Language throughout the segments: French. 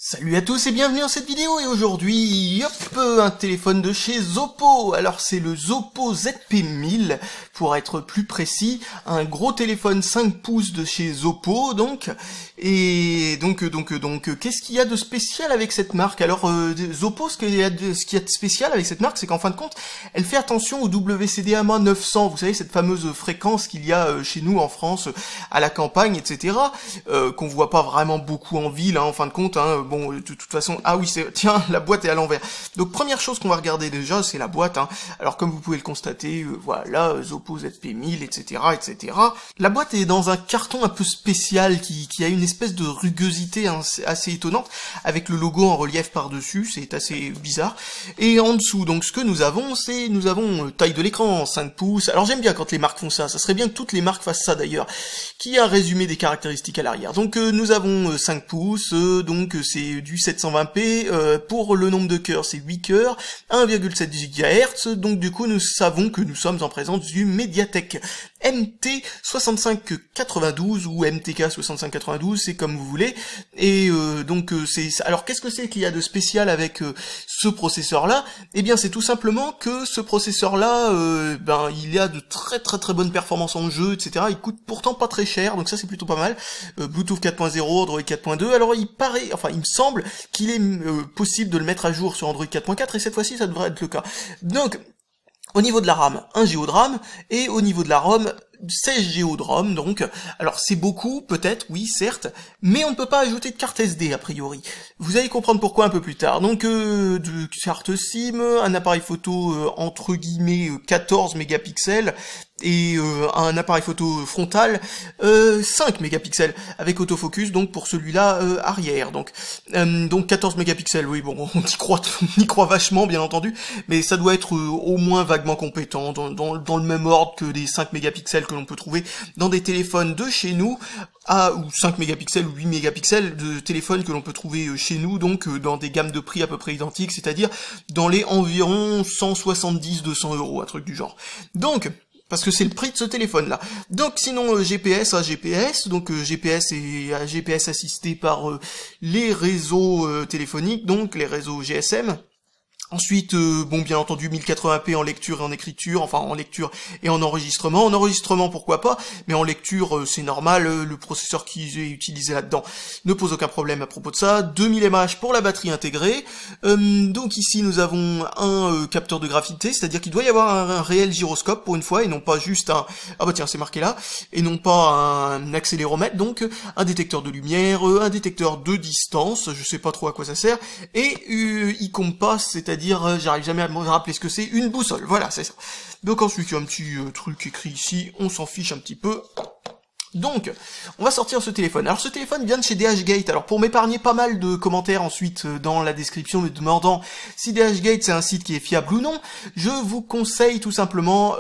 Salut à tous et bienvenue dans cette vidéo et aujourd'hui, hop, un téléphone de chez Oppo. Alors c'est le Oppo ZP1000 pour être plus précis, un gros téléphone 5 pouces de chez Oppo donc. Et donc qu'est-ce qu'il y a de spécial avec cette marque? Alors Oppo, ce qu'il y a de spécial avec cette marque, c'est qu'en fin de compte, elle fait attention au WCDMA 900, vous savez cette fameuse fréquence qu'il y a chez nous en France, à la campagne, etc. Qu'on voit pas vraiment beaucoup en ville, hein, en fin de compte, hein. Bon, de toute façon, ah oui, tiens, la boîte est à l'envers. Donc première chose qu'on va regarder déjà, c'est la boîte, hein. Alors comme vous pouvez le constater, voilà, Oppo ZP1000, etc., etc. La boîte est dans un carton un peu spécial qui a une espèce de rugosité assez étonnante, avec le logo en relief par-dessus, c'est assez bizarre. Et en dessous, donc ce que nous avons, taille de l'écran, 5 pouces. Alors j'aime bien quand les marques font ça, ça serait bien que toutes les marques fassent ça d'ailleurs. Qui a un résumé des caractéristiques à l'arrière. Donc nous avons 5 pouces, donc c'est du 720p, pour le nombre de cœurs c'est 8 cœurs, 1,7 GHz, donc du coup nous savons que nous sommes en présence du Mediatek MT6592 ou MTK 6592, c'est comme vous voulez, et alors qu'est-ce que c'est qu'il y a de spécial avec ce processeur là? Eh bien c'est tout simplement que ce processeur là, il a de très bonnes performances en jeu, etc. Il coûte pourtant pas très cher, donc ça c'est plutôt pas mal. Bluetooth 4.0, Android 4.2, alors il me semble qu'il est possible de le mettre à jour sur Android 4.4, et cette fois-ci ça devrait être le cas. Donc, au niveau de la RAM, 1 Go de RAM, et au niveau de la ROM, 16 Go de ROM, donc, alors c'est beaucoup, peut-être, oui, certes, mais on ne peut pas ajouter de carte SD, a priori. Vous allez comprendre pourquoi un peu plus tard. Donc, de carte SIM, un appareil photo, entre guillemets, 14 mégapixels, et un appareil photo frontal 5 mégapixels avec autofocus, donc pour celui-là arrière, donc 14 mégapixels, oui bon, on y croit vachement bien entendu, mais ça doit être au moins vaguement compétent, dans le même ordre que les 5 mégapixels que l'on peut trouver dans des téléphones de chez nous, ou 5 mégapixels ou 8 mégapixels de téléphones que l'on peut trouver chez nous, donc dans des gammes de prix à peu près identiques, c'est-à-dire dans les environ 170-200 €, un truc du genre. Donc parce que c'est le prix de ce téléphone-là. Donc sinon GPS, donc GPS et GPS assisté par les réseaux téléphoniques, donc les réseaux GSM. Ensuite, bien entendu, 1080p en lecture et en écriture, enfin en lecture et en enregistrement. En enregistrement, pourquoi pas, mais en lecture, c'est normal, le processeur qui est utilisé là-dedans ne pose aucun problème à propos de ça. 2000 mAh pour la batterie intégrée. Donc ici, nous avons un capteur de gravité, c'est-à-dire qu'il doit y avoir un réel gyroscope pour une fois, et non pas juste un... Ah bah tiens, c'est marqué là, et non pas un accéléromètre, donc un détecteur de lumière, un détecteur de distance, je sais pas trop à quoi ça sert, et e-compass, c'est-à-dire j'arrive jamais à me rappeler ce que c'est, une boussole, voilà, c'est ça. Donc ensuite, il y a un petit truc écrit ici, on s'en fiche un petit peu. Donc, on va sortir ce téléphone. Alors ce téléphone vient de chez DHgate. Alors pour m'épargner pas mal de commentaires ensuite dans la description me demandant si DHgate c'est un site qui est fiable ou non, je vous conseille tout simplement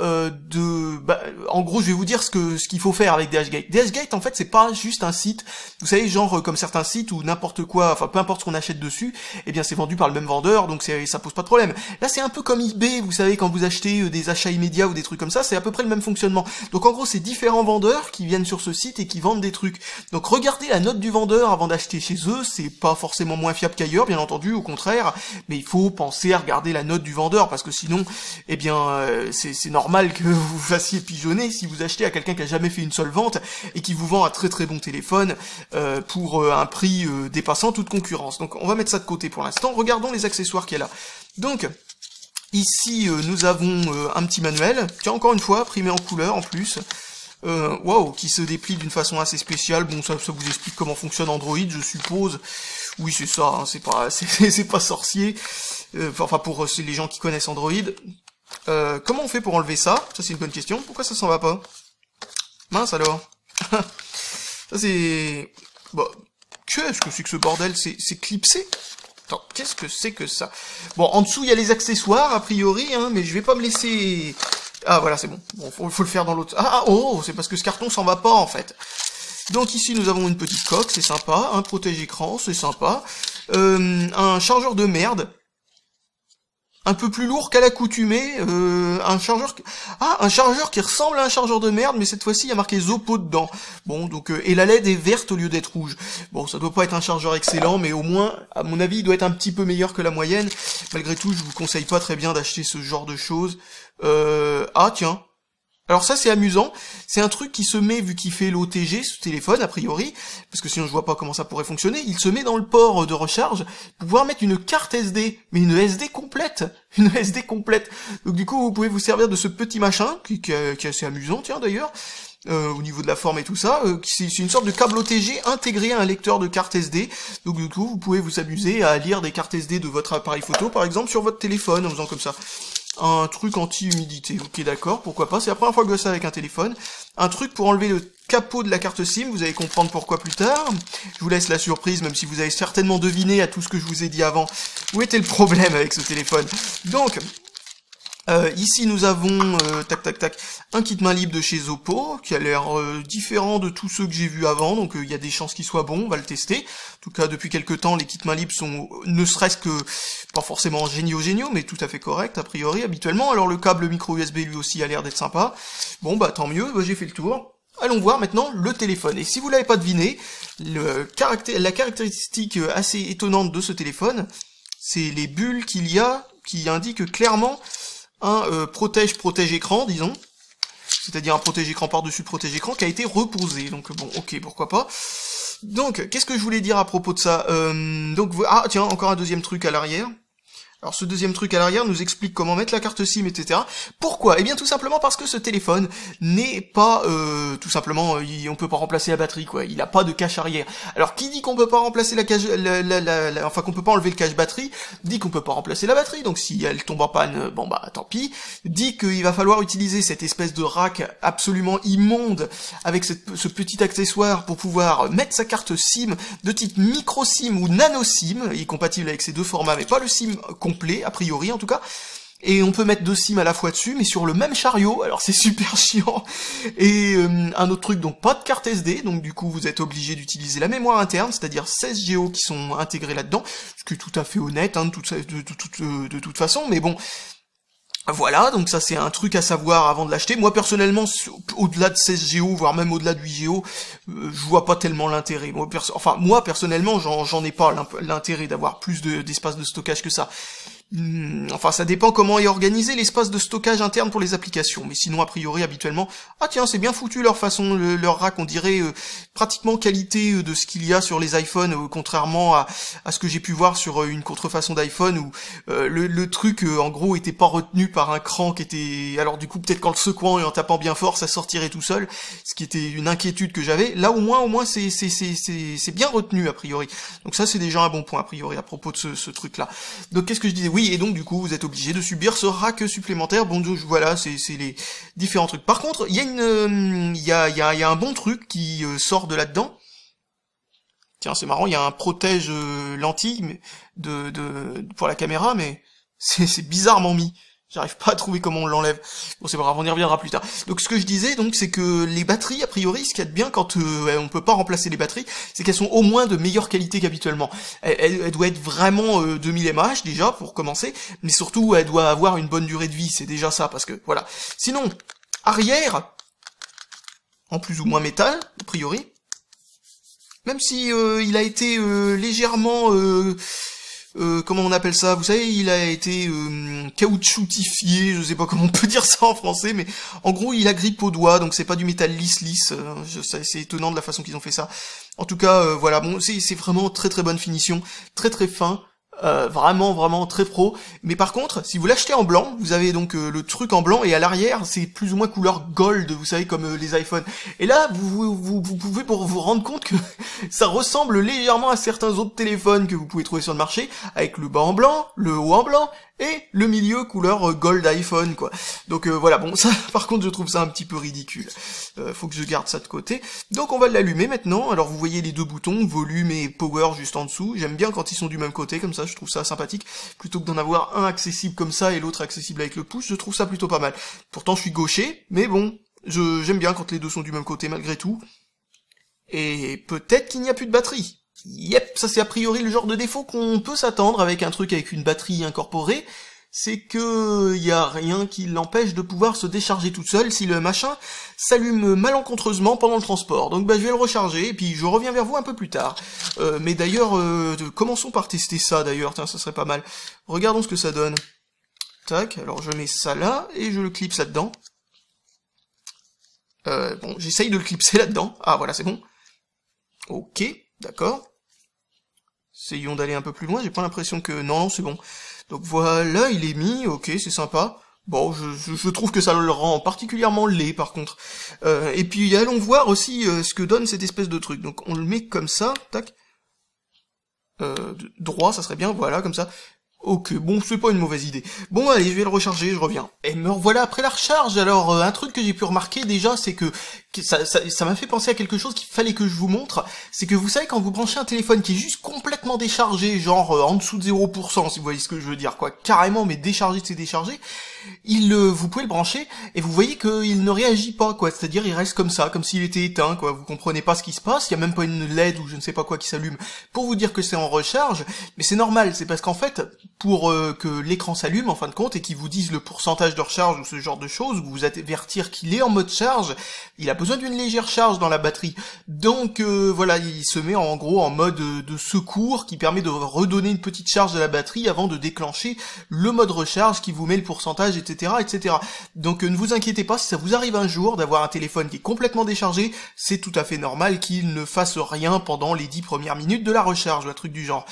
en gros je vais vous dire ce qu'il faut faire avec DHgate. DHgate en fait c'est pas juste un site, vous savez genre comme certains sites où n'importe quoi, enfin peu importe ce qu'on achète dessus, eh bien c'est vendu par le même vendeur, donc ça pose pas de problème. Là c'est un peu comme eBay, vous savez quand vous achetez des achats immédiats ou des trucs comme ça, c'est à peu près le même fonctionnement. Donc en gros c'est différents vendeurs qui viennent sur ce site et qui vendent des trucs. Donc regardez la note du vendeur avant d'acheter chez eux, c'est pas forcément moins fiable qu'ailleurs, bien entendu, au contraire, mais il faut penser à regarder la note du vendeur, parce que sinon, eh bien, c'est normal que vous vous fassiez pigeonner si vous achetez à quelqu'un qui a jamais fait une seule vente et qui vous vend un très bon téléphone pour un prix dépassant toute concurrence. Donc on va mettre ça de côté pour l'instant, regardons les accessoires qu'il y a là. Donc, ici, nous avons un petit manuel, tiens, encore une fois, imprimé en couleur en plus, wow, qui se déplie d'une façon assez spéciale. Bon, ça vous explique comment fonctionne Android, je suppose. Oui, c'est ça, hein, c'est pas sorcier. Enfin, pour les gens qui connaissent Android. Comment on fait pour enlever ça? Ça, c'est une bonne question. Pourquoi ça s'en va pas? Mince, alors. Ça, c'est... Bon, qu'est-ce que c'est que ce bordel? C'est clipsé? Attends, qu'est-ce que c'est que ça? Bon, en dessous, il y a les accessoires, a priori, hein, mais je vais pas me laisser... Ah voilà, c'est bon. Bon, faut le faire dans l'autre. Oh, c'est parce que ce carton s'en va pas en fait. Donc ici nous avons une petite coque, c'est sympa, un protège-écran, c'est sympa, un chargeur de merde. un peu plus lourd qu'à l'accoutumée, un chargeur qui ressemble à un chargeur de merde, mais cette fois-ci il y a marqué Zoppo dedans. Bon, donc et la LED est verte au lieu d'être rouge. Bon, ça doit pas être un chargeur excellent, mais au moins, à mon avis, il doit être un petit peu meilleur que la moyenne. Malgré tout, je vous conseille pas très bien d'acheter ce genre de choses. Ah tiens. Alors ça c'est amusant, c'est un truc qui se met, vu qu'il fait l'OTG, ce téléphone a priori, parce que sinon je vois pas comment ça pourrait fonctionner, il se met dans le port de recharge pour pouvoir mettre une carte SD, mais une SD complète, Donc du coup vous pouvez vous servir de ce petit machin, qui est assez amusant tiens d'ailleurs, au niveau de la forme et tout ça, c'est une sorte de câble OTG intégré à un lecteur de carte SD, donc du coup vous pouvez vous amuser à lire des cartes SD de votre appareil photo par exemple sur votre téléphone en faisant comme ça. Un truc anti-humidité, ok d'accord, pourquoi pas, c'est la première fois que je vois ça avec un téléphone. Un truc pour enlever le capot de la carte SIM, vous allez comprendre pourquoi plus tard. Je vous laisse la surprise, même si vous avez certainement deviné à tout ce que je vous ai dit avant, où était le problème avec ce téléphone. Donc, ici nous avons, un kit main libre de chez Zoppo, qui a l'air différent de tous ceux que j'ai vus avant, donc il y a des chances qu'il soit bon, on va le tester. En tout cas, depuis quelques temps, les kits main libres sont, ne serait-ce que, pas forcément géniaux, mais tout à fait corrects, a priori, habituellement. Alors le câble micro USB, lui aussi, a l'air d'être sympa. Bon, bah tant mieux, bah, j'ai fait le tour. Allons voir maintenant le téléphone. Et si vous l'avez pas deviné, la caractéristique assez étonnante de ce téléphone, c'est les bulles qu'il y a, qui indiquent clairement un protège écran, disons, c'est-à-dire un protège écran par-dessus protège écran qui a été reposé. Donc bon, ok, pourquoi pas. Donc, qu'est-ce que je voulais dire à propos de ça, ah tiens, encore un deuxième truc à l'arrière. Alors ce deuxième truc à l'arrière nous explique comment mettre la carte SIM, etc. Pourquoi? Eh bien tout simplement parce que ce téléphone n'est pas, tout simplement, on peut pas remplacer la batterie, quoi. Il a pas de cache arrière. Alors qui dit qu'on peut pas remplacer la cache, enfin qu'on peut pas enlever le cache batterie, dit qu'on peut pas remplacer la batterie. Donc si elle tombe en panne, bon bah tant pis. Dit qu'il va falloir utiliser cette espèce de rack absolument immonde avec ce petit accessoire pour pouvoir mettre sa carte SIM de type micro SIM ou nano SIM, il est compatible avec ces deux formats, mais pas le SIM complet, a priori en tout cas, et on peut mettre deux SIM à la fois dessus, mais sur le même chariot, alors c'est super chiant. Et un autre truc, donc pas de carte SD, donc du coup vous êtes obligé d'utiliser la mémoire interne, c'est-à-dire 16 Go qui sont intégrés là-dedans, ce qui est tout à fait honnête, hein, de toute façon, mais bon, voilà, donc ça c'est un truc à savoir avant de l'acheter. Moi personnellement, au-delà de 16 Go, voire même au-delà de 8 Go, je vois pas tellement l'intérêt. Moi personnellement, j'en ai pas l'intérêt d'avoir plus d'espace de stockage que ça. Enfin, ça dépend comment est organisé l'espace de stockage interne pour les applications, mais sinon a priori habituellement, ah tiens c'est bien foutu leur façon, leur rack, on dirait pratiquement qualité de ce qu'il y a sur les iPhones, contrairement à ce que j'ai pu voir sur une contrefaçon d'iPhone où le truc en gros était pas retenu par un cran qui était, alors du coup peut-être qu'en le secouant et en tapant bien fort ça sortirait tout seul, ce qui était une inquiétude que j'avais. Là au moins c'est bien retenu a priori, donc ça c'est déjà un bon point a priori à propos de ce truc là. Donc qu'est-ce que je disais? Oui, et donc du coup vous êtes obligé de subir ce rack supplémentaire. Bon, voilà, c'est les différents trucs. Par contre, il y a un bon truc qui sort de là-dedans. Tiens, c'est marrant, il y a un protège lentille pour la caméra, mais c'est bizarrement mis. J'arrive pas à trouver comment on l'enlève. Bon, c'est pas grave, on y reviendra plus tard. Donc, ce que je disais, donc, c'est que les batteries, a priori, ce qu'il y a de bien quand on peut pas remplacer les batteries, c'est qu'elles sont au moins de meilleure qualité qu'habituellement. Elle doit être vraiment 2000 mAh, déjà, pour commencer, mais surtout, elle doit avoir une bonne durée de vie, c'est déjà ça, parce que, voilà. Sinon, arrière, en plus ou moins métal, a priori, même si il a été légèrement... comment on appelle ça? Vous savez, il a été caoutchoutifié, je sais pas comment on peut dire ça en français, mais en gros, il agrippe au doigt, donc c'est pas du métal lisse. C'est étonnant de la façon qu'ils ont fait ça. En tout cas, voilà, bon, c'est vraiment très très bonne finition, très fin. Vraiment très pro, mais par contre si vous l'achetez en blanc, vous avez donc le truc en blanc et à l'arrière c'est plus ou moins couleur gold, vous savez, comme les iPhones, et là vous pouvez pour vous rendre compte que ça ressemble légèrement à certains autres téléphones que vous pouvez trouver sur le marché, avec le bas en blanc, le haut en blanc et le milieu couleur gold iPhone, quoi. Donc voilà, bon, ça par contre je trouve ça un petit peu ridicule, faut que je garde ça de côté. Donc on va l'allumer maintenant. Alors vous voyez les deux boutons, volume et power juste en dessous. J'aime bien quand ils sont du même côté, comme ça je trouve ça sympathique, plutôt que d'en avoir un accessible comme ça et l'autre accessible avec le pouce, je trouve ça plutôt pas mal. Pourtant je suis gaucher, mais bon, j'aime bien quand les deux sont du même côté malgré tout. Et peut-être qu'il n'y a plus de batterie. Yep, ça c'est a priori le genre de défaut qu'on peut s'attendre avec un truc avec une batterie incorporée. c'est que y a rien qui l'empêche de pouvoir se décharger toute seule si le machin s'allume malencontreusement pendant le transport. Donc bah je vais le recharger et puis je reviens vers vous un peu plus tard. Mais d'ailleurs, commençons par tester ça d'ailleurs, tiens ça serait pas mal. Regardons ce que ça donne. Tac, alors je mets ça là et je le clipse là-dedans. Bon, j'essaye de le clipser là-dedans. Ah voilà, c'est bon. Ok, d'accord. Essayons d'aller un peu plus loin, j'ai pas l'impression que... Non, c'est bon. Donc voilà, il est mis, ok, c'est sympa. Bon, je trouve que ça le rend particulièrement laid, par contre. Et puis, allons voir aussi ce que donne cette espèce de truc. Donc, on le met comme ça, tac. Droit, ça serait bien, voilà, comme ça. Ok, bon, c'est pas une mauvaise idée. Bon, allez, je vais le recharger, je reviens. Et me revoilà après la recharge. Alors, un truc que j'ai pu remarquer déjà, c'est que ça m'a fait penser à quelque chose qu'il fallait que je vous montre. C'est que vous savez, quand vous branchez un téléphone qui est juste complètement déchargé, genre en dessous de 0%, si vous voyez ce que je veux dire, quoi, carrément, mais déchargé, c'est déchargé, vous pouvez le brancher, et vous voyez qu'il ne réagit pas, quoi. C'est-à-dire, il reste comme ça, comme s'il était éteint, quoi. Vous comprenez pas ce qui se passe, il y a même pas une LED ou je ne sais pas quoi qui s'allume pour vous dire que c'est en recharge, mais c'est normal, c'est parce qu'en fait, pour que l'écran s'allume en fin de compte et qu'il vous dise le pourcentage de recharge ou ce genre de choses, ou vous avertir qu'il est en mode charge, il a besoin d'une légère charge dans la batterie. Donc voilà, il se met en gros en mode de secours qui permet de redonner une petite charge à la batterie avant de déclencher le mode recharge qui vous met le pourcentage, etc., etc. Donc ne vous inquiétez pas, si ça vous arrive un jour d'avoir un téléphone qui est complètement déchargé, c'est tout à fait normal qu'il ne fasse rien pendant les 10 premières minutes de la recharge, un truc du genre.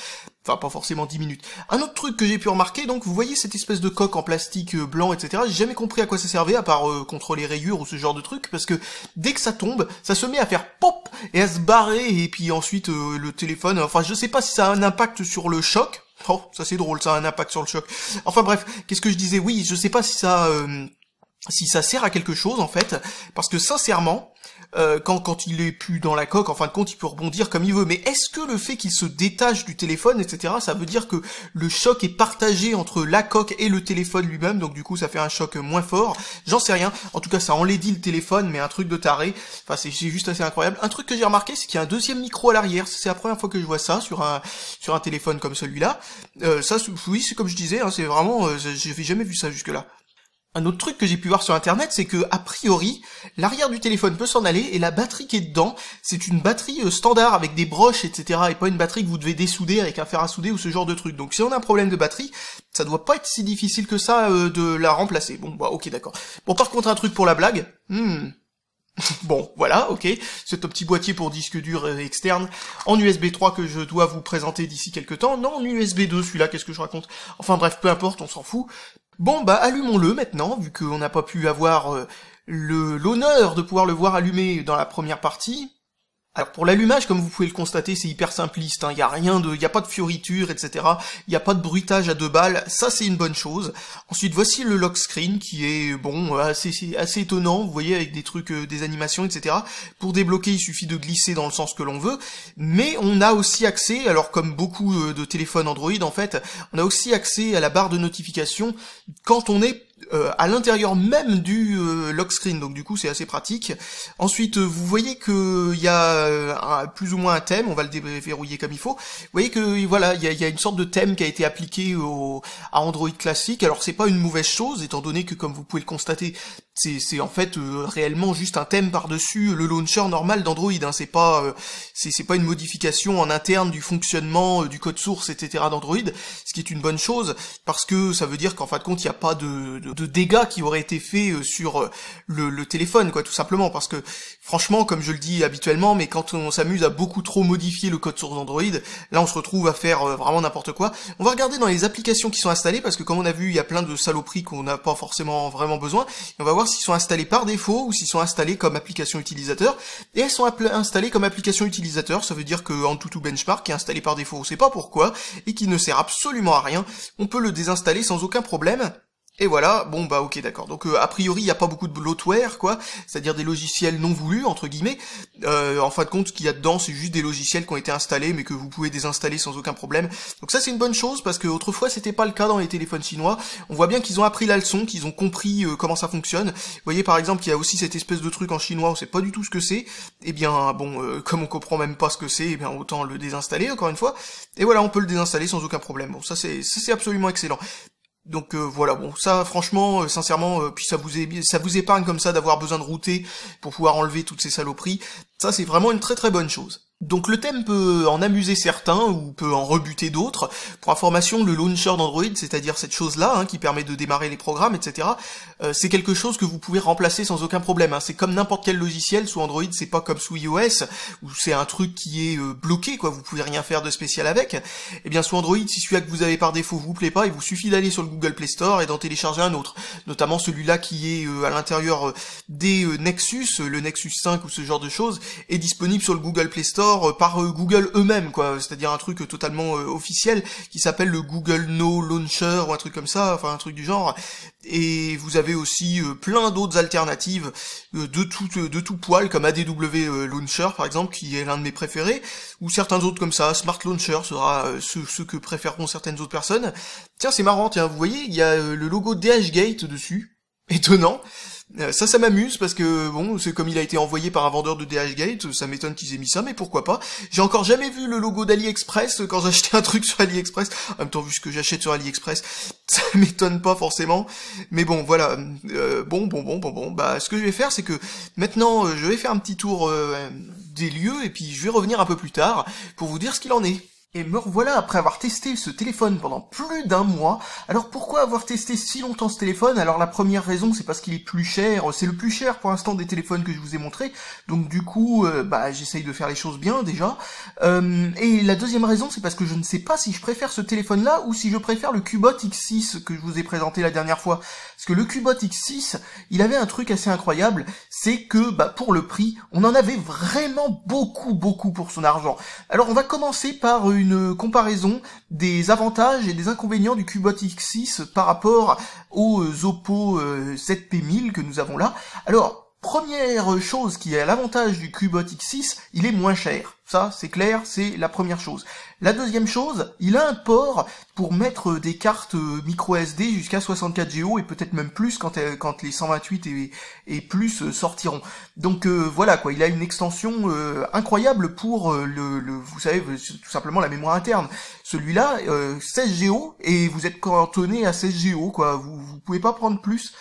Enfin, pas forcément 10 minutes. Un autre truc que j'ai pu remarquer, donc, vous voyez cette espèce de coque en plastique blanc, etc. J'ai jamais compris à quoi ça servait, à part contre les rayures ou ce genre de truc, parce que dès que ça tombe, ça se met à faire pop et à se barrer, et puis ensuite le téléphone, enfin, je sais pas si ça a un impact sur le choc. Oh, ça c'est drôle, ça a un impact sur le choc. Enfin bref, qu'est-ce que je disais? Oui, je sais pas si ça sert à quelque chose en fait, parce que sincèrement, quand il est plus dans la coque, en fin de compte, il peut rebondir comme il veut. Mais est-ce que le fait qu'il se détache du téléphone, etc., ça veut dire que le choc est partagé entre la coque et le téléphone lui-même, donc du coup ça fait un choc moins fort? J'en sais rien. En tout cas, ça enlaidit le téléphone, mais un truc de taré. Enfin, c'est juste assez incroyable. Un truc que j'ai remarqué, c'est qu'il y a un deuxième micro à l'arrière. C'est la première fois que je vois ça sur un téléphone comme celui-là. Ça, oui, c'est comme je disais, hein, c'est vraiment, j'avais jamais vu ça jusque-là. Un autre truc que j'ai pu voir sur internet, c'est que, a priori, l'arrière du téléphone peut s'en aller, et la batterie qui est dedans, c'est une batterie standard avec des broches, etc., et pas une batterie que vous devez dessouder avec un fer à souder ou ce genre de truc. Donc si on a un problème de batterie, ça doit pas être si difficile que ça de la remplacer. Bon, bah ok, d'accord. Bon, par contre, un truc pour la blague, bon, voilà, ok, c'est un petit boîtier pour disque dur externe, en USB 3 que je dois vous présenter d'ici quelques temps. Non, en USB 2, celui-là, qu'est-ce que je raconte? Enfin bref, peu importe, on s'en fout. Bon, bah allumons-le maintenant, vu qu'on n'a pas pu avoir l'honneur de pouvoir le voir allumé dans la première partie. Alors pour l'allumage, comme vous pouvez le constater, c'est hyper simpliste, hein. Il y a pas de fioritures, etc. Il y a pas de bruitage à 2 balles, ça c'est une bonne chose. Ensuite, voici le lock screen qui est bon, assez étonnant, vous voyez, avec des trucs, des animations, etc. Pour débloquer, il suffit de glisser dans le sens que l'on veut, mais on a aussi accès, alors comme beaucoup de téléphones Android en fait, on a aussi accès à la barre de notification quand on est à l'intérieur même du lock screen, donc du coup c'est assez pratique. Ensuite vous voyez que il y a plus ou moins un thème, on va le déverrouiller comme il faut. Vous voyez que voilà, il y a une sorte de thème qui a été appliqué à Android classique. Alors c'est pas une mauvaise chose, étant donné que comme vous pouvez le constater, c'est en fait réellement juste un thème par-dessus le launcher normal d'Android, hein. C'est pas une modification en interne du fonctionnement du code source, etc. d'Android, ce qui est une bonne chose, parce que ça veut dire qu'en fin de compte il n'y a pas de dégâts qui auraient été faits sur le téléphone, quoi, tout simplement, parce que franchement, comme je le dis habituellement, mais quand on s'amuse à beaucoup trop modifier le code source d'Android, là on se retrouve à faire vraiment n'importe quoi. On va regarder dans les applications qui sont installées, parce que comme on a vu, il y a plein de saloperies qu'on n'a pas forcément vraiment besoin, et on va voir s'ils sont installés par défaut ou s'ils sont installés comme application utilisateur. Et elles sont installées comme application utilisateur, ça veut dire que AnTuTu Benchmark qui est installé par défaut, on sait pas pourquoi, et qui ne sert absolument à rien, on peut le désinstaller sans aucun problème. Et voilà, bon bah ok d'accord, donc a priori il n'y a pas beaucoup de bloatware quoi, c'est-à-dire des logiciels non voulus entre guillemets, en fin de compte ce qu'il y a dedans c'est juste des logiciels qui ont été installés mais que vous pouvez désinstaller sans aucun problème, donc ça c'est une bonne chose parce que autrefois c'était pas le cas dans les téléphones chinois, on voit bien qu'ils ont appris la leçon, qu'ils ont compris comment ça fonctionne. Vous voyez par exemple qu'il y a aussi cette espèce de truc en chinois, on sait pas du tout ce que c'est, et bien bon comme on comprend même pas ce que c'est, et bien autant le désinstaller encore une fois, et voilà on peut le désinstaller sans aucun problème, bon ça c'est absolument excellent. Donc voilà, bon, ça franchement, sincèrement, puis ça vous épargne comme ça d'avoir besoin de router pour pouvoir enlever toutes ces saloperies. Ça c'est vraiment une très très bonne chose. Donc le thème peut en amuser certains ou peut en rebuter d'autres. Pour information, le launcher d'Android, c'est-à-dire cette chose-là qui permet de démarrer les programmes, etc., c'est quelque chose que vous pouvez remplacer sans aucun problème. C'est comme n'importe quel logiciel sous Android, c'est pas comme sous iOS où c'est un truc qui est bloqué, quoi. Vous pouvez rien faire de spécial avec. Eh bien sous Android, si celui-là que vous avez par défaut vous plaît pas, il vous suffit d'aller sur le Google Play Store et d'en télécharger un autre, notamment celui-là qui est à l'intérieur des Nexus, le Nexus 5 ou ce genre de choses, est disponible sur le Google Play Store par Google eux-mêmes, quoi. C'est-à-dire un truc totalement officiel qui s'appelle le Google No Launcher ou un truc comme ça, enfin un truc du genre. Et vous avez aussi plein d'autres alternatives de tout poil, comme ADW Launcher par exemple, qui est l'un de mes préférés, ou certains autres comme ça. Smart Launcher sera ce que préféreront certaines autres personnes. Tiens, c'est marrant, tiens, vous voyez, il y a le logo DHgate dessus. Étonnant. Ça m'amuse parce que bon, c'est comme il a été envoyé par un vendeur de DHgate, ça m'étonne qu'ils aient mis ça, mais pourquoi pas. J'ai encore jamais vu le logo d'AliExpress quand j'achetais un truc sur AliExpress. En même temps, vu ce que j'achète sur AliExpress, ça m'étonne pas forcément. Mais bon, voilà. Bon. Bah, ce que je vais faire, c'est que maintenant, je vais faire un petit tour des lieux et puis je vais revenir un peu plus tard pour vous dire ce qu'il en est. Et me revoilà après avoir testé ce téléphone pendant plus d'1 mois. Alors pourquoi avoir testé si longtemps ce téléphone? Alors la première raison, c'est parce qu'il est plus cher. C'est le plus cher pour l'instant des téléphones que je vous ai montré. Donc du coup, j'essaye de faire les choses bien déjà. Et la deuxième raison, c'est parce que je ne sais pas si je préfère ce téléphone-là ou si je préfère le Cubot X6 que je vous ai présenté la dernière fois. Parce que le Cubot X6, il avait un truc assez incroyable, c'est que pour le prix, on en avait vraiment beaucoup pour son argent. Alors on va commencer par une comparaison des avantages et des inconvénients du Cubot X6 par rapport aux Oppo ZP1000 que nous avons là. Alors, première chose qui est à l'avantage du Cubot X6, il est moins cher. Ça, c'est clair, c'est la première chose. La deuxième chose, il a un port pour mettre des cartes micro SD jusqu'à 64 Go et peut-être même plus quand les 128 et plus sortiront. Donc voilà quoi, il a une extension incroyable pour vous savez, tout simplement la mémoire interne. Celui-là, 16 Go et vous êtes cantonné à 16 Go quoi, vous pouvez pas prendre plus.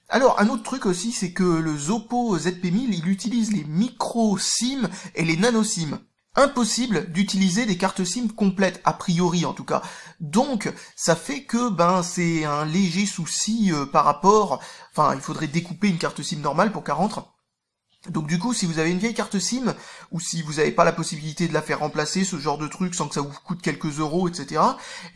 Alors, un autre truc aussi, c'est que le Oppo ZP1000, il utilise les micro SIM et les nano SIM. Impossible d'utiliser des cartes SIM complètes, a priori en tout cas. Donc, ça fait que c'est un léger souci par rapport... Enfin, il faudrait découper une carte SIM normale pour qu'elle rentre. Donc du coup, si vous avez une vieille carte SIM, ou si vous n'avez pas la possibilité de la faire remplacer, ce genre de truc, sans que ça vous coûte quelques euros, etc.,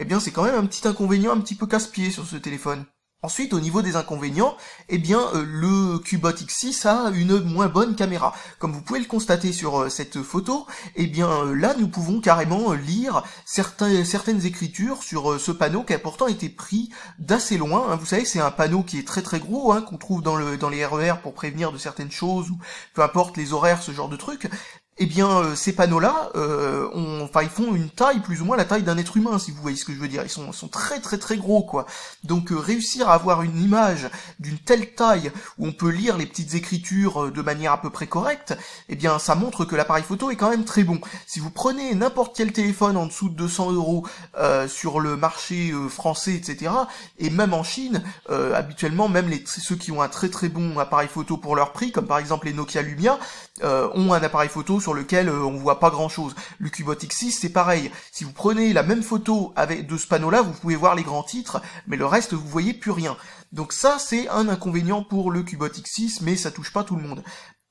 eh bien c'est quand même un petit inconvénient un petit peu casse-pied sur ce téléphone. Ensuite, au niveau des inconvénients, le Cubot X6 a une moins bonne caméra. Comme vous pouvez le constater sur cette photo, là, nous pouvons carrément lire certaines écritures sur ce panneau qui a pourtant été pris d'assez loin. Vous savez, c'est un panneau qui est très très gros, qu'on trouve dans les RER pour prévenir de certaines choses, ou peu importe les horaires, ce genre de trucs. Ces panneaux-là, ils font une taille, plus ou moins la taille d'un être humain, si vous voyez ce que je veux dire. Ils sont très très très gros, quoi. Donc réussir à avoir une image d'une telle taille, où on peut lire les petites écritures de manière à peu près correcte, ça montre que l'appareil photo est quand même très bon. Si vous prenez n'importe quel téléphone en dessous de 200 € sur le marché français, etc., et même en Chine, habituellement, même ceux qui ont un très très bon appareil photo pour leur prix, comme par exemple les Nokia Lumia, ont un appareil photo sur lequel on voit pas grand chose. Le Cubot X6 c'est pareil. Si vous prenez la même photo de ce panneau là, vous pouvez voir les grands titres, mais le reste vous voyez plus rien. Donc ça c'est un inconvénient pour le Cubot X6, mais ça touche pas tout le monde.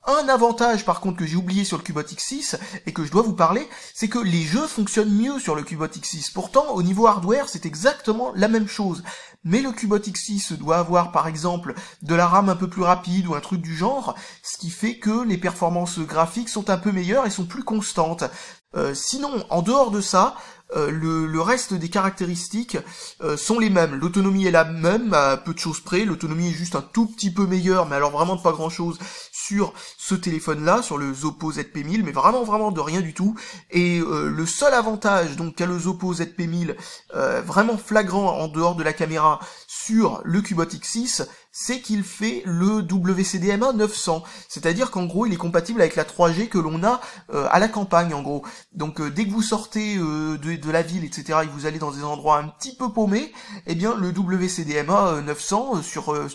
Un avantage par contre que j'ai oublié sur le Cubot X6 et que je dois vous parler, c'est que les jeux fonctionnent mieux sur le Cubot X6. Pourtant, au niveau hardware, c'est exactement la même chose. Mais le Cubot X6 doit avoir par exemple de la RAM un peu plus rapide ou un truc du genre, ce qui fait que les performances graphiques sont un peu meilleures et sont plus constantes. Sinon, en dehors de ça, le reste des caractéristiques sont les mêmes. L'autonomie est la même, à peu de choses près. L'autonomie est juste un tout petit peu meilleure, mais alors vraiment de pas grand chose sur ce téléphone-là, sur le Oppo ZP1000, mais vraiment de rien du tout. Et le seul avantage donc qu'a le Oppo ZP1000, vraiment flagrant en dehors de la caméra, sur le Cubot X6, c'est qu'il fait le WCDMA 900, c'est-à-dire qu'en gros il est compatible avec la 3G que l'on a à la campagne en gros. Donc dès que vous sortez de la ville, etc., et que vous allez dans des endroits un petit peu paumés, eh bien le WCDMA 900,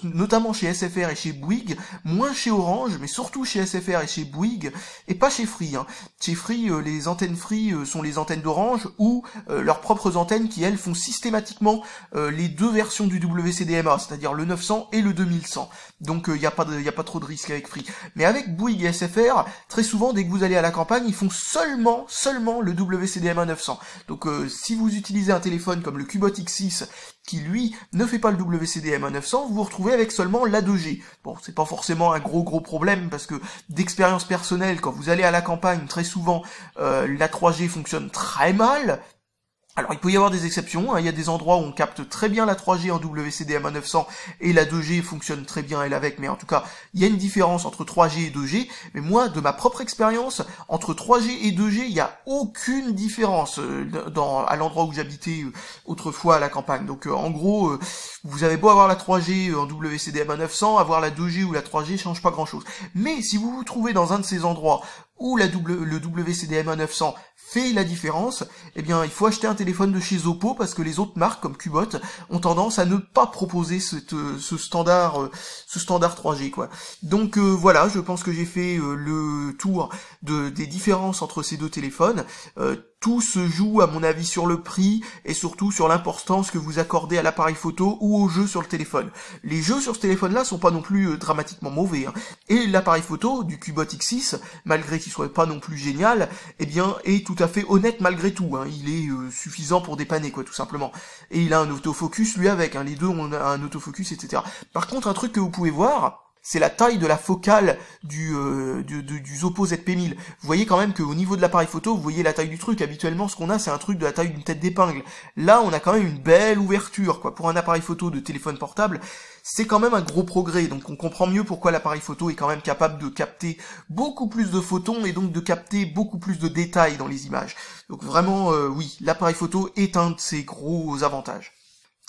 notamment chez SFR et chez Bouygues, moins chez Orange, mais surtout chez SFR et chez Bouygues, et pas chez Free. Chez Free, les antennes Free sont les antennes d'Orange, ou leurs propres antennes qui, elles, font systématiquement les deux versions du WCDMA, c'est-à-dire le 900 et le 2100. Donc il n'y a pas trop de risque avec Free. Mais avec Bouygues et SFR, très souvent, dès que vous allez à la campagne, ils font seulement le WCDMA 900. Donc si vous utilisez un téléphone comme le Cubot X6, qui lui ne fait pas le WCDMA 900, vous vous retrouvez avec seulement la 2G. Bon, c'est pas forcément un gros problème, parce que d'expérience personnelle, quand vous allez à la campagne, très souvent, la 3G fonctionne très mal. Alors il peut y avoir des exceptions, il y a des endroits où on capte très bien la 3G en WCDMA 900 et la 2G fonctionne très bien elle avec, mais en tout cas il y a une différence entre 3G et 2G, mais moi de ma propre expérience, entre 3G et 2G il n'y a aucune différence à l'endroit où j'habitais autrefois à la campagne. Donc en gros, vous avez beau avoir la 3G en WCDMA 900, avoir la 2G ou la 3G change pas grand chose. Mais si vous vous trouvez dans un de ces endroits où le WCDMA 900 fait la différence, eh bien il faut acheter un téléphone de chez Oppo, parce que les autres marques comme Cubot ont tendance à ne pas proposer ce standard 3G quoi. Donc voilà, je pense que j'ai fait le tour des différences entre ces deux téléphones. Tout se joue à mon avis sur le prix et surtout sur l'importance que vous accordez à l'appareil photo ou aux jeux sur le téléphone. Les jeux sur ce téléphone-là sont pas non plus dramatiquement mauvais, et l'appareil photo du Cubot X6, malgré qu'il soit pas non plus génial, eh bien est tout à fait honnête malgré tout. Il est suffisant pour dépanner quoi, tout simplement. Et il a un autofocus lui avec, les deux ont un autofocus, etc. Par contre, un truc que vous pouvez voir, c'est la taille de la focale du Oppo ZP1000. Vous voyez quand même qu'au niveau de l'appareil photo, vous voyez la taille du truc. Habituellement, ce qu'on a, c'est un truc de la taille d'une tête d'épingle. Là, on a quand même une belle ouverture, quoi. Pour un appareil photo de téléphone portable, c'est quand même un gros progrès. Donc, on comprend mieux pourquoi l'appareil photo est quand même capable de capter beaucoup plus de photons et donc de capter beaucoup plus de détails dans les images. Donc, vraiment, oui, l'appareil photo est un de ses gros avantages.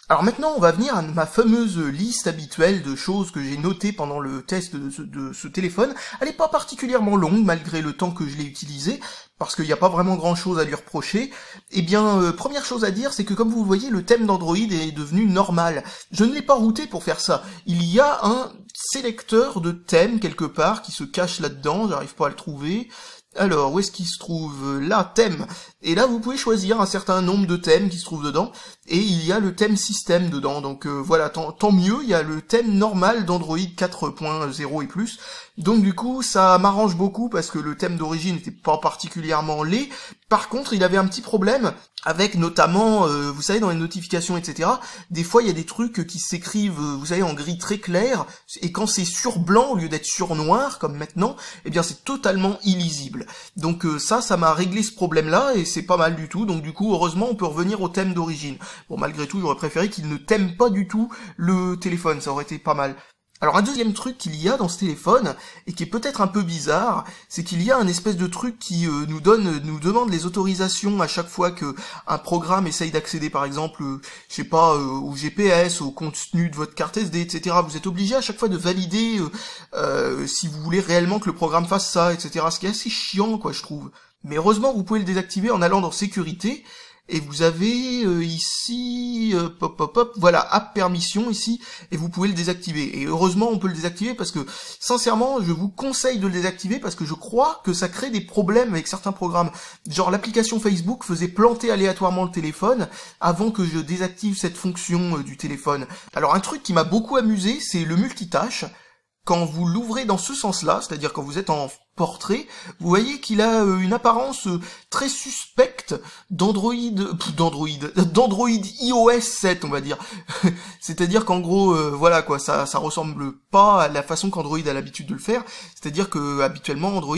Alors maintenant, on va venir à ma fameuse liste habituelle de choses que j'ai notées pendant le test de ce téléphone. Elle n'est pas particulièrement longue, malgré le temps que je l'ai utilisé, parce qu'il n'y a pas vraiment grand chose à lui reprocher. Eh bien, première chose à dire, c'est que comme vous le voyez, le thème d'Android est devenu normal. Je ne l'ai pas routé pour faire ça. Il y a un sélecteur de thèmes quelque part qui se cache là-dedans, j'arrive pas à le trouver. Alors, où est-ce qu'il se trouve? Là, thème. Et là, vous pouvez choisir un certain nombre de thèmes qui se trouvent dedans. Et il y a le thème système dedans. Donc voilà, tant mieux, il y a le thème normal d'Android 4.0 et plus. Donc du coup, ça m'arrange beaucoup parce que le thème d'origine n'était pas particulièrement laid. Par contre, il avait un petit problème avec notamment, vous savez, dans les notifications, etc. Des fois, il y a des trucs qui s'écrivent, vous savez, en gris très clair. Et quand c'est sur blanc au lieu d'être sur noir, comme maintenant, eh bien c'est totalement illisible. Donc ça m'a réglé ce problème-là et c'est pas mal du tout. Donc du coup, heureusement, on peut revenir au thème d'origine. Bon, malgré tout, j'aurais préféré qu'il ne thème pas du tout le téléphone, ça aurait été pas mal. Alors un deuxième truc qu'il y a dans ce téléphone, et qui est peut-être un peu bizarre, c'est qu'il y a un espèce de truc qui nous demande les autorisations à chaque fois que un programme essaye d'accéder par exemple, je sais pas, au GPS, au contenu de votre carte SD, etc. Vous êtes obligé à chaque fois de valider si vous voulez réellement que le programme fasse ça, etc. Ce qui est assez chiant, quoi, je trouve. Mais heureusement, vous pouvez le désactiver en allant dans Sécurité, et vous avez ici, voilà, App Permission ici, et vous pouvez le désactiver. Et heureusement, on peut le désactiver parce que, sincèrement, je vous conseille de le désactiver parce que je crois que ça crée des problèmes avec certains programmes. Genre, l'application Facebook faisait planter aléatoirement le téléphone avant que je désactive cette fonction du téléphone. Alors, un truc qui m'a beaucoup amusé, c'est le multitâche. Quand vous l'ouvrez dans ce sens-là, c'est-à-dire quand vous êtes en portrait, vous voyez qu'il a une apparence très suspecte d'Android iOS 7, on va dire. C'est-à-dire qu'en gros, voilà quoi, ça ressemble pas à la façon qu'Android a l'habitude de le faire. C'est-à-dire que habituellement Android,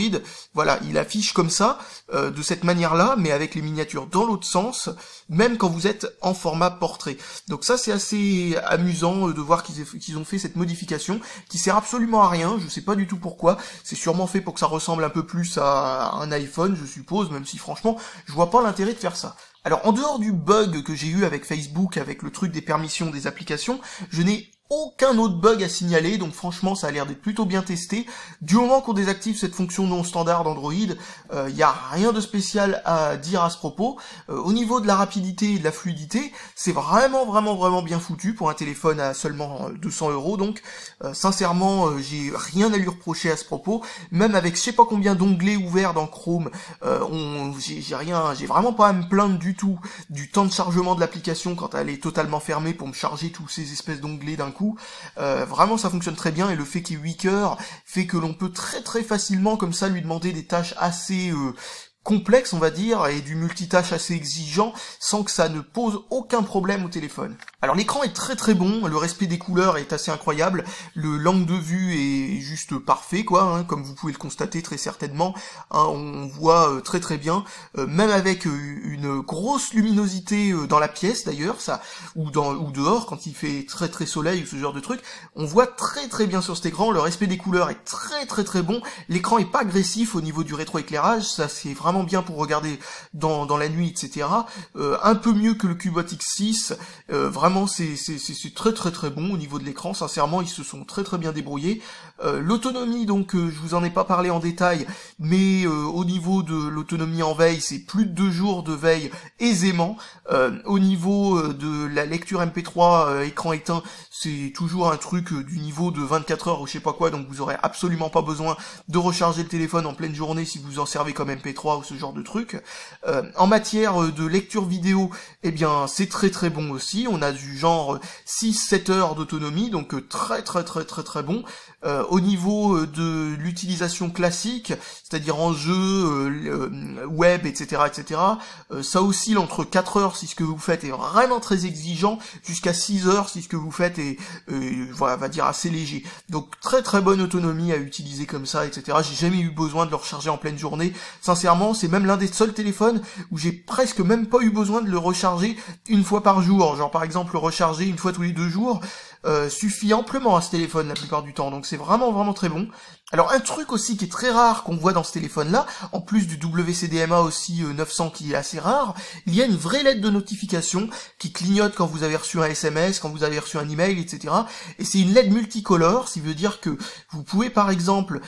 voilà, il affiche comme ça, de cette manière-là, mais avec les miniatures dans l'autre sens, même quand vous êtes en format portrait. Donc ça, c'est assez amusant de voir qu'ils ont fait cette modification, qui sert absolument à rien. Je sais pas du tout pourquoi. C'est sûrement fait pour que ça ressemble un peu plus à un iPhone, je suppose, même si franchement, je vois pas l'intérêt de faire ça. Alors, en dehors du bug que j'ai eu avec Facebook, avec le truc des permissions des applications, je n'ai aucun autre bug à signaler, donc franchement ça a l'air d'être plutôt bien testé. Du moment qu'on désactive cette fonction non standard d'Android, il n'y a rien de spécial à dire à ce propos. Au niveau de la rapidité et de la fluidité, c'est vraiment bien foutu pour un téléphone à seulement 200 €. Donc sincèrement, j'ai rien à lui reprocher à ce propos. Même avec je sais pas combien d'onglets ouverts dans Chrome, j'ai vraiment pas à me plaindre du tout du temps de chargement de l'application quand elle est totalement fermée pour me charger tous ces espèces d'onglets d'un coup. Vraiment ça fonctionne très bien, et le fait qu'il y ait 8 cœurs fait que l'on peut très facilement comme ça lui demander des tâches assez complexe, on va dire, et du multitâche assez exigeant, sans que ça ne pose aucun problème au téléphone. Alors l'écran est très bon, le respect des couleurs est assez incroyable, le l'angle de vue est juste parfait, quoi, hein, comme vous pouvez le constater très certainement, hein, on voit très bien, même avec une grosse luminosité dans la pièce d'ailleurs, ça, ou dehors quand il fait très soleil ou ce genre de truc, on voit très bien sur cet écran, le respect des couleurs est très bon, l'écran est pas agressif au niveau du rétroéclairage, ça c'est vraiment bien pour regarder dans la nuit, etc. Un peu mieux que le Cubot X6, vraiment c'est très bon au niveau de l'écran, sincèrement ils se sont très bien débrouillés. L'autonomie, donc je vous en ai pas parlé en détail, mais au niveau de l'autonomie en veille, c'est plus de 2 jours de veille aisément. Au niveau de la lecture MP3 écran éteint, c'est toujours un truc du niveau de 24 heures ou je sais pas quoi, donc vous aurez absolument pas besoin de recharger le téléphone en pleine journée si vous en servez comme MP3 ou ce genre de truc. En matière de lecture vidéo, eh bien c'est très bon aussi, on a du genre 6-7 heures d'autonomie, donc très bon. Au niveau de l'utilisation classique, c'est-à-dire en jeu, web, etc., ça oscille entre 4 heures si ce que vous faites est vraiment très exigeant, jusqu'à 6 heures si ce que vous faites est, voilà, on va dire assez léger. Donc très bonne autonomie à utiliser comme ça, etc. J'ai jamais eu besoin de le recharger en pleine journée. Sincèrement, c'est même l'un des seuls téléphones où j'ai presque même pas eu besoin de le recharger une fois par jour. Genre par exemple le recharger une fois tous les 2 jours, suffit amplement à ce téléphone la plupart du temps, donc c'est vraiment très bon. Alors un truc aussi qui est très rare qu'on voit dans ce téléphone là, en plus du WCDMA aussi 900 qui est assez rare, il y a une vraie lettre de notification qui clignote quand vous avez reçu un SMS, quand vous avez reçu un email, etc. Et c'est une LED multicolore, ce qui veut dire que vous pouvez par exemple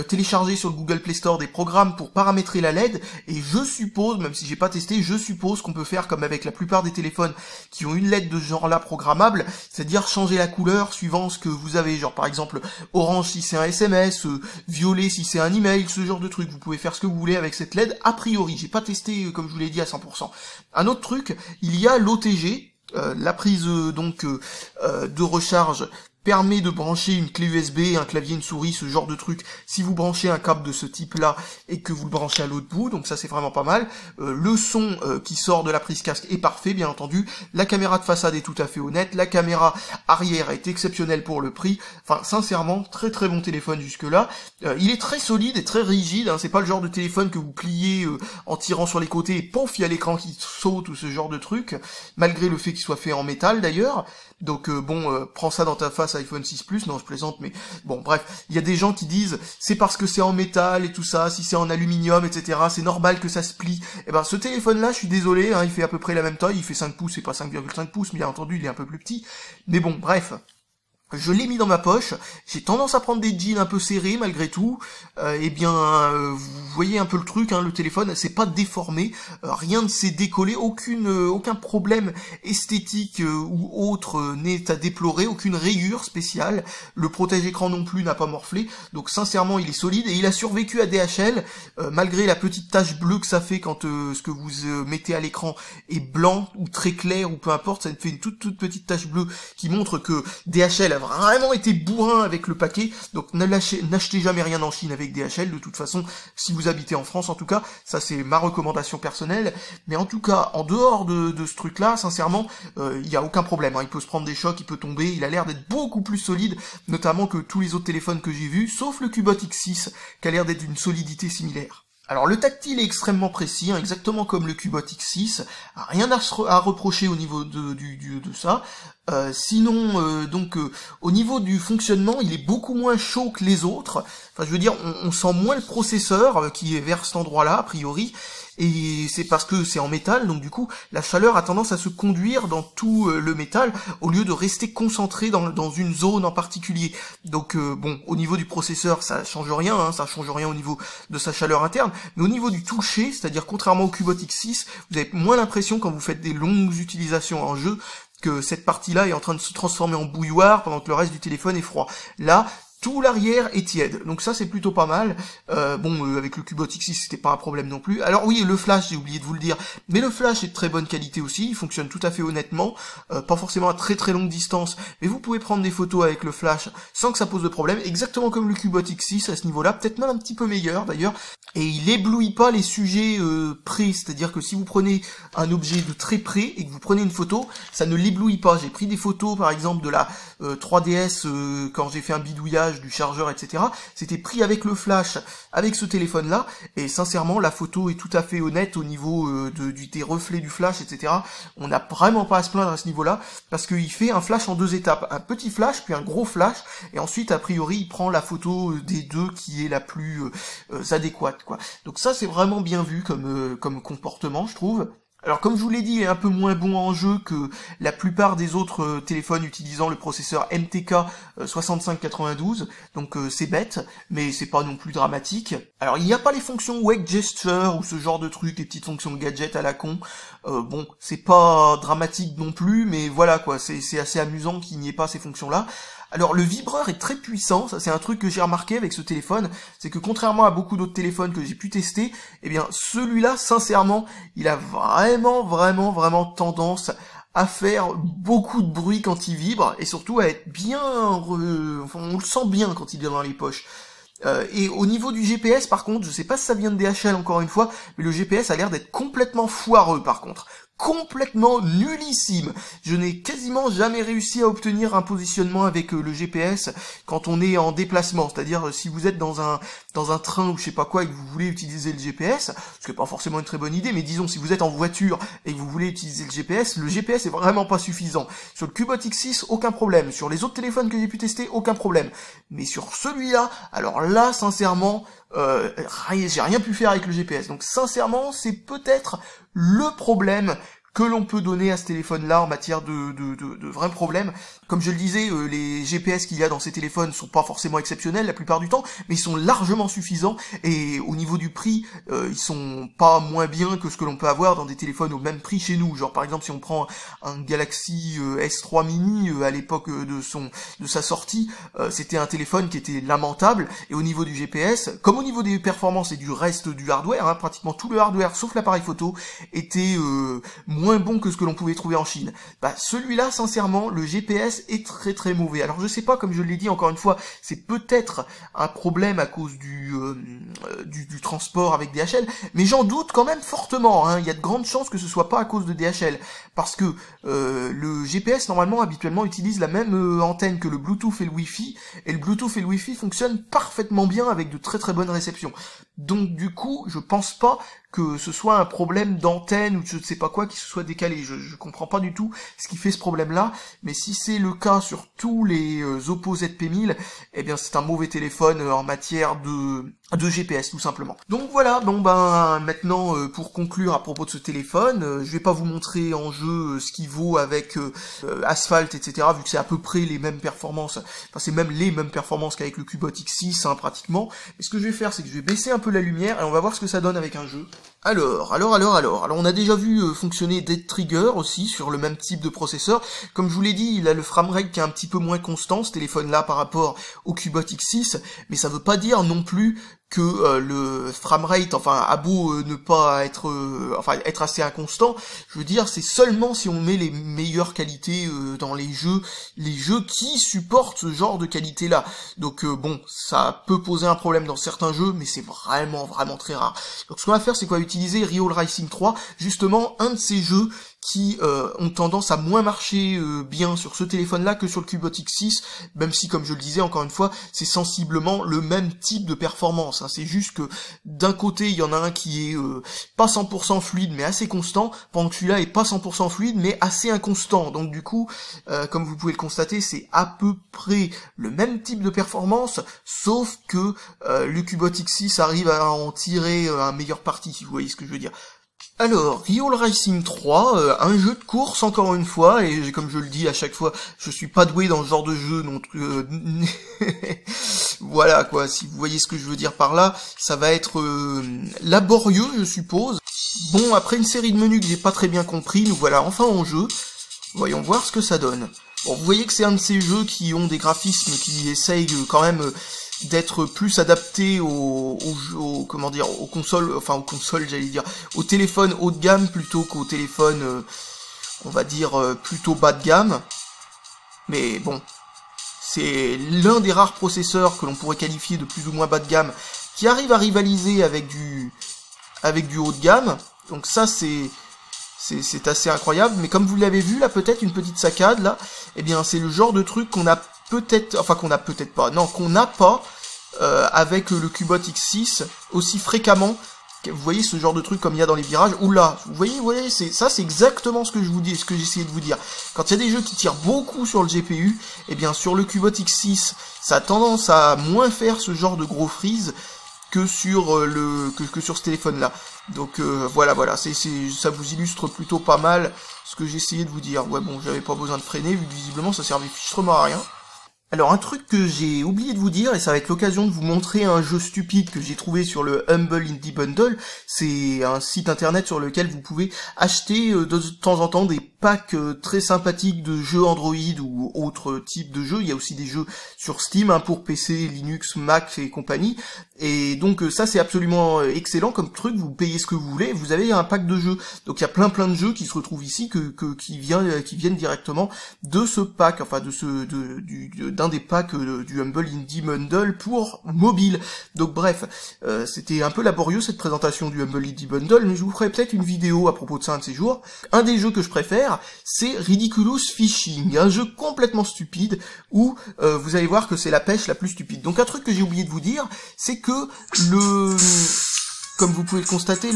télécharger sur le Google Play Store des programmes pour paramétrer la LED, et je suppose, même si j'ai pas testé, je suppose qu'on peut faire comme avec la plupart des téléphones qui ont une LED de ce genre là programmable, c'est-à-dire changer la couleur suivant ce que vous avez, genre par exemple orange si c'est un SMS, violet si c'est un email, ce genre de truc. Vous pouvez faire ce que vous voulez avec cette LED, a priori. J'ai pas testé, comme je vous l'ai dit, à 100%. Un autre truc, il y a l'OTG, la prise de recharge permet de brancher une clé USB, un clavier, une souris, ce genre de truc, si vous branchez un câble de ce type-là et que vous le branchez à l'autre bout, donc ça c'est vraiment pas mal. Le son qui sort de la prise casque est parfait, bien entendu. La caméra de façade est tout à fait honnête, la caméra arrière est exceptionnelle pour le prix. Enfin, sincèrement, très bon téléphone jusque-là. Il est très solide et très rigide, hein. C'est pas le genre de téléphone que vous pliez en tirant sur les côtés et pouf, il y a l'écran qui saute ou ce genre de truc, malgré le fait qu'il soit fait en métal d'ailleurs. Donc prends ça dans ta face iPhone 6 Plus, non je plaisante, mais bon bref, il y a des gens qui disent c'est parce que c'est en métal et tout ça, si c'est en aluminium, etc., c'est normal que ça se plie. Et ben ce téléphone là, je suis désolé, hein, il fait à peu près la même taille, il fait 5 pouces et pas 5,5 pouces, bien entendu il est un peu plus petit, mais bon bref. Je l'ai mis dans ma poche, j'ai tendance à prendre des jeans un peu serrés malgré tout, vous voyez un peu le truc, hein, le téléphone c'est pas déformé, rien ne s'est décollé, aucun problème esthétique ou autre n'est à déplorer, aucune rayure spéciale, le protège-écran non plus n'a pas morflé, donc sincèrement il est solide et il a survécu à DHL, malgré la petite tache bleue que ça fait quand ce que vous mettez à l'écran est blanc ou très clair ou peu importe, ça fait une toute petite tache bleue qui montre que DHL a vraiment été bourrin avec le paquet, donc n'achetez jamais rien en Chine avec DHL, de toute façon, si vous habitez en France en tout cas, ça c'est ma recommandation personnelle, mais en tout cas, en dehors de ce truc-là, sincèrement, il n'y a aucun problème, hein. Il peut se prendre des chocs, il peut tomber, il a l'air d'être beaucoup plus solide, notamment que tous les autres téléphones que j'ai vus, sauf le Cubot X6, qui a l'air d'être d'une solidité similaire. Alors le tactile est extrêmement précis, hein, exactement comme le Cubot X6, rien à reprocher au niveau de ça. Sinon, au niveau du fonctionnement, il est beaucoup moins chaud que les autres. Enfin, je veux dire, on sent moins le processeur qui est vers cet endroit-là, a priori. et c'est parce que c'est en métal, donc du coup la chaleur a tendance à se conduire dans tout le métal au lieu de rester concentrée dans une zone en particulier. Donc bon, au niveau du processeur ça change rien, hein, ça change rien au niveau de sa chaleur interne, mais au niveau du toucher, c'est-à-dire contrairement au Cubot X6, vous avez moins l'impression quand vous faites des longues utilisations en jeu que cette partie-là est en train de se transformer en bouilloire pendant que le reste du téléphone est froid. Là, tout l'arrière est tiède, donc ça c'est plutôt pas mal. Avec le Cubot X6 c'était pas un problème non plus. Alors oui, le flash, j'ai oublié de vous le dire, mais le flash est de très bonne qualité aussi, il fonctionne tout à fait honnêtement, pas forcément à très très longue distance, mais vous pouvez prendre des photos avec le flash sans que ça pose de problème, exactement comme le Cubot X6 à ce niveau-là, peut-être même un petit peu meilleur d'ailleurs, et il éblouit pas les sujets près, c'est-à-dire que si vous prenez un objet de très près et que vous prenez une photo, ça ne l'éblouit pas. J'ai pris des photos par exemple de la 3DS quand j'ai fait un bidouillage du chargeur, etc. C'était pris avec le flash, avec ce téléphone-là, et sincèrement, la photo est tout à fait honnête au niveau des reflets du flash, etc. On n'a vraiment pas à se plaindre à ce niveau-là, parce qu'il fait un flash en 2 étapes, un petit flash, puis un gros flash, et ensuite, a priori, il prend la photo des deux qui est la plus adéquate, quoi. Donc ça, c'est vraiment bien vu comme comportement, je trouve. Alors comme je vous l'ai dit, il est un peu moins bon en jeu que la plupart des autres téléphones utilisant le processeur MTK 6592, donc c'est bête, mais c'est pas non plus dramatique. Alors il n'y a pas les fonctions Wake Gesture ou ce genre de trucs, les petites fonctions gadget à la con. Bon, c'est pas dramatique non plus, mais voilà quoi, c'est assez amusant qu'il n'y ait pas ces fonctions-là. Alors le vibreur est très puissant, ça c'est un truc que j'ai remarqué avec ce téléphone, c'est que contrairement à beaucoup d'autres téléphones que j'ai pu tester, eh bien celui-là sincèrement, il a vraiment tendance à faire beaucoup de bruit quand il vibre, et surtout à être bien, on le sent bien quand il est dans les poches. Et au niveau du GPS par contre, je sais pas si ça vient de DHL encore une fois, mais le GPS a l'air d'être complètement foireux par contre. Complètement nullissime. Je n'ai quasiment jamais réussi à obtenir un positionnement avec le GPS quand on est en déplacement, c'est-à-dire si vous êtes dans un train ou je sais pas quoi et que vous voulez utiliser le GPS, ce qui est pas forcément une très bonne idée, mais disons si vous êtes en voiture et que vous voulez utiliser le GPS est vraiment pas suffisant. Sur le Cubot X6, aucun problème. Sur les autres téléphones que j'ai pu tester, aucun problème. Mais sur celui-là, alors là, sincèrement, j'ai rien pu faire avec le GPS. Donc sincèrement, c'est peut-être le problème que l'on peut donner à ce téléphone-là en matière de vrais problèmes. Comme je le disais, les GPS qu'il y a dans ces téléphones sont pas forcément exceptionnels la plupart du temps, mais ils sont largement suffisants, et au niveau du prix, ils sont pas moins bien que ce que l'on peut avoir dans des téléphones au même prix chez nous. Genre par exemple si on prend un Galaxy S3 mini à l'époque de sa sortie, c'était un téléphone qui était lamentable, et au niveau du GPS, comme au niveau des performances et du reste du hardware, hein, pratiquement tout le hardware sauf l'appareil photo était moins bon que ce que l'on pouvait trouver en Chine. Bah celui-là, sincèrement, le GPS est très mauvais. Alors je sais pas, comme je l'ai dit encore une fois, c'est peut-être un problème à cause du transport avec DHL, mais j'en doute quand même fortement, hein. Il y a de grandes chances que ce soit pas à cause de DHL, parce que le GPS normalement habituellement utilise la même antenne que le Bluetooth et le Wi-Fi, et le Bluetooth et le Wi-Fi fonctionnent parfaitement bien avec de très bonnes réceptions. Donc du coup, je pense pas que ce soit un problème d'antenne ou je ne sais pas quoi qui se soit décalé. Je comprends pas du tout ce qui fait ce problème-là, mais si c'est le cas sur tous les Oppo ZP1000, eh bien c'est un mauvais téléphone en matière de GPS tout simplement. Donc voilà, bon ben maintenant pour conclure à propos de ce téléphone, je vais pas vous montrer en jeu ce qu'il vaut avec Asphalt, etc. vu que c'est à peu près les mêmes performances, enfin c'est même les mêmes performances qu'avec le Cubot X6 hein, pratiquement. Mais ce que je vais faire, c'est que je vais baisser un peu la lumière et on va voir ce que ça donne avec un jeu. Alors, on a déjà vu fonctionner Dead Trigger aussi sur le même type de processeur. Comme je vous l'ai dit, il a le framerate qui est un petit peu moins constant, ce téléphone-là, par rapport au Cubot X6, mais ça veut pas dire non plus que le framerate, enfin, a beau ne pas être, être assez inconstant, je veux dire, c'est seulement si on met les meilleures qualités dans les jeux qui supportent ce genre de qualité-là. Donc bon, ça peut poser un problème dans certains jeux, mais c'est vraiment très rare. Donc ce qu'on va faire, c'est qu'on va utiliser Real Racing 3, justement un de ces jeux qui ont tendance à moins marcher bien sur ce téléphone-là que sur le Cubot X6, même si, comme je le disais, encore une fois, c'est sensiblement le même type de performance, hein. C'est juste que d'un côté, il y en a un qui est pas 100% fluide, mais assez constant, pendant que celui-là est pas 100% fluide, mais assez inconstant. Donc du coup, comme vous pouvez le constater, c'est à peu près le même type de performance, sauf que le Cubot X6 arrive à en tirer un meilleur parti, si vous voyez ce que je veux dire. Alors, Real Racing 3, un jeu de course encore une fois, et comme je le dis à chaque fois, je suis pas doué dans ce genre de jeu, donc voilà quoi, si vous voyez ce que je veux dire par là, ça va être laborieux je suppose. Bon, après une série de menus que j'ai pas très bien compris, nous voilà enfin en jeu, voyons voir ce que ça donne. Bon, vous voyez que c'est un de ces jeux qui ont des graphismes qui essayent quand même d'être plus adaptés comment dire, aux consoles, j'allais dire, aux téléphones haut de gamme plutôt qu'aux téléphones, on va dire, plutôt bas de gamme. Mais bon, c'est l'un des rares processeurs que l'on pourrait qualifier de plus ou moins bas de gamme qui arrive à rivaliser avec du haut de gamme. Donc ça, c'est assez incroyable, mais comme vous l'avez vu, là, peut-être une petite saccade, là, eh bien, c'est le genre de truc qu'on a peut-être, enfin, qu'on n'a pas, avec le Cubot X6, aussi fréquemment. Vous voyez ce genre de truc comme il y a dans les virages. Oula, vous voyez, c'est exactement ce que je vous dis, ce que j'essayais de vous dire. Quand il y a des jeux qui tirent beaucoup sur le GPU, eh bien, sur le Cubot X6, ça a tendance à moins faire ce genre de gros freeze que sur sur ce téléphone-là. Donc voilà, ça vous illustre plutôt pas mal ce que j'essayais de vous dire. Ouais, bon, j'avais pas besoin de freiner, vu que visiblement ça servait fichtrement à rien. Alors un truc que j'ai oublié de vous dire, et ça va être l'occasion de vous montrer un jeu stupide que j'ai trouvé sur le Humble Indie Bundle, c'est un site internet sur lequel vous pouvez acheter de temps en temps des packs très sympathiques de jeux Android ou autres types de jeux. Il y a aussi des jeux sur Steam, hein, pour PC, Linux, Mac et compagnie. Et donc ça c'est absolument excellent comme truc, vous payez ce que vous voulez, vous avez un pack de jeux. Donc il y a plein de jeux qui se retrouvent ici qui viennent directement de ce pack, enfin d'un des packs du Humble Indie Bundle pour mobile. Donc bref, c'était un peu laborieux cette présentation du Humble Indie Bundle, mais je vous ferai peut-être une vidéo à propos de ça un de ces jours. Un des jeux que je préfère, c'est Ridiculous Fishing, un jeu complètement stupide où vous allez voir que c'est la pêche la plus stupide. Donc un truc que j'ai oublié de vous dire, c'est que comme vous pouvez le constater,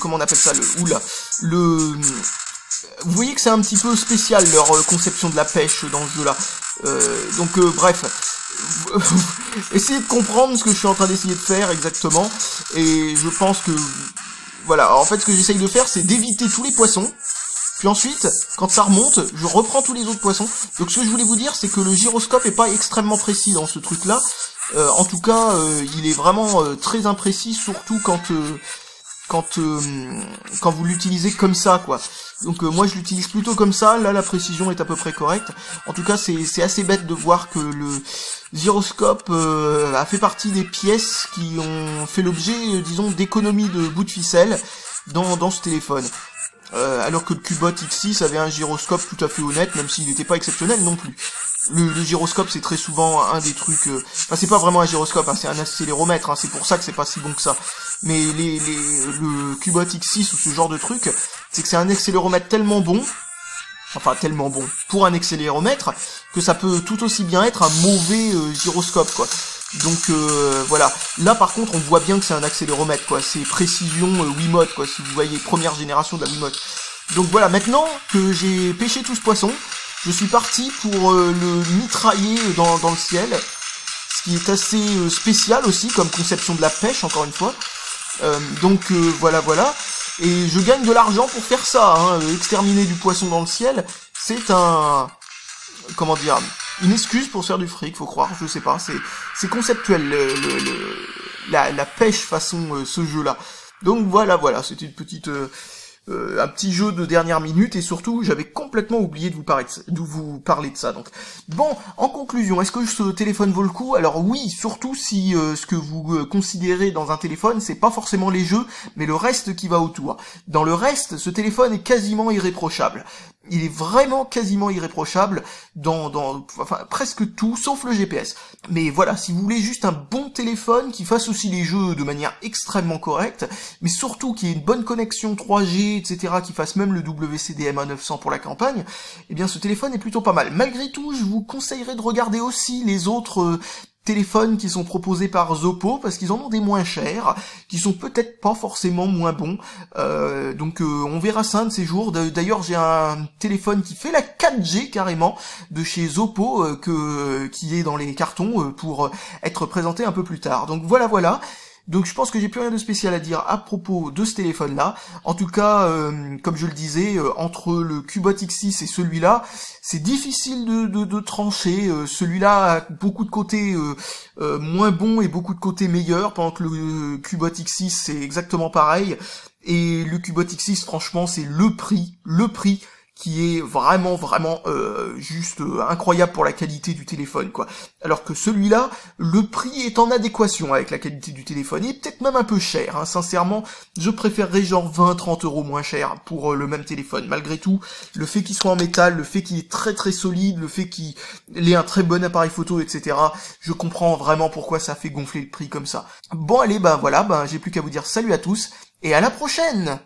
comment on appelle ça, vous voyez que c'est un petit peu spécial leur conception de la pêche dans ce jeu-là. Bref, essayez de comprendre ce que je suis en train d'essayer de faire exactement, et je pense que, voilà, alors, en fait ce que j'essaye de faire, c'est d'éviter tous les poissons, puis ensuite, quand ça remonte, je reprends tous les autres poissons. Donc ce que je voulais vous dire, c'est que le gyroscope est pas extrêmement précis dans ce truc-là. En tout cas, il est vraiment très imprécis, surtout quand vous l'utilisez comme ça, quoi. Donc moi je l'utilise plutôt comme ça, là la précision est à peu près correcte. En tout cas c'est assez bête de voir que le gyroscope a fait partie des pièces qui ont fait l'objet, disons, d'économies de bouts de ficelle dans ce téléphone. Alors que le Cubot X6 avait un gyroscope tout à fait honnête, même s'il n'était pas exceptionnel non plus. Le gyroscope c'est très souvent un des trucs, enfin c'est pas vraiment un gyroscope, hein, c'est un accéléromètre, hein, c'est pour ça que c'est pas si bon que ça. Mais le Cubot X6 ou ce genre de truc, c'est que c'est un accéléromètre tellement bon, pour un accéléromètre, que ça peut tout aussi bien être un mauvais gyroscope, quoi. Donc voilà, là par contre on voit bien que c'est un accéléromètre, quoi, c'est précision Wiimote, quoi, si vous voyez, première génération de la Wiimote. Donc voilà, maintenant que j'ai pêché tout ce poisson, je suis parti pour le mitrailler dans le ciel, ce qui est assez spécial aussi comme conception de la pêche, encore une fois. Voilà, et je gagne de l'argent pour faire ça, hein. Exterminer du poisson dans le ciel, c'est une excuse pour se faire du fric, faut croire, je sais pas, c'est conceptuel, la pêche façon ce jeu-là. Donc voilà, c'était une petite... un petit jeu de dernière minute, et surtout j'avais complètement oublié de vous parler de ça. Donc bon, en conclusion, est-ce que ce téléphone vaut le coup? Alors oui, surtout si ce que vous considérez dans un téléphone, c'est pas forcément les jeux, mais le reste qui va autour. Dans le reste, ce téléphone est quasiment irréprochable. il est vraiment quasiment irréprochable enfin, presque tout, sauf le GPS. Mais voilà, si vous voulez juste un bon téléphone qui fasse aussi les jeux de manière extrêmement correcte, mais surtout qui ait une bonne connexion 3G, etc., qui fasse même le WCDMA 900 pour la campagne, eh bien ce téléphone est plutôt pas mal. Malgré tout, je vous conseillerais de regarder aussi les autres téléphones qui sont proposés par Zoppo, parce qu'ils en ont des moins chers, qui sont peut-être pas forcément moins bons, donc on verra ça un de ces jours. D'ailleurs j'ai un téléphone qui fait la 4G carrément, de chez Zoppo, qui est dans les cartons, pour être présenté un peu plus tard. Donc voilà. Donc je pense que j'ai plus rien de spécial à dire à propos de ce téléphone-là. En tout cas, comme je le disais, entre le Cubot X6 et celui-là, c'est difficile de trancher. Celui-là a beaucoup de côtés moins bons et beaucoup de côtés meilleurs, pendant que le Cubot X6 c'est exactement pareil. Et le Cubot X6, franchement, c'est le prix qui est vraiment juste incroyable pour la qualité du téléphone, quoi. Alors que celui-là, le prix est en adéquation avec la qualité du téléphone, et peut-être même un peu cher, hein. Sincèrement, je préférerais genre 20-30 € moins cher pour le même téléphone. Malgré tout, le fait qu'il soit en métal, le fait qu'il est très solide, le fait qu'il ait un très bon appareil photo, etc., je comprends vraiment pourquoi ça fait gonfler le prix comme ça. Bon allez, voilà, j'ai plus qu'à vous dire salut à tous, et à la prochaine!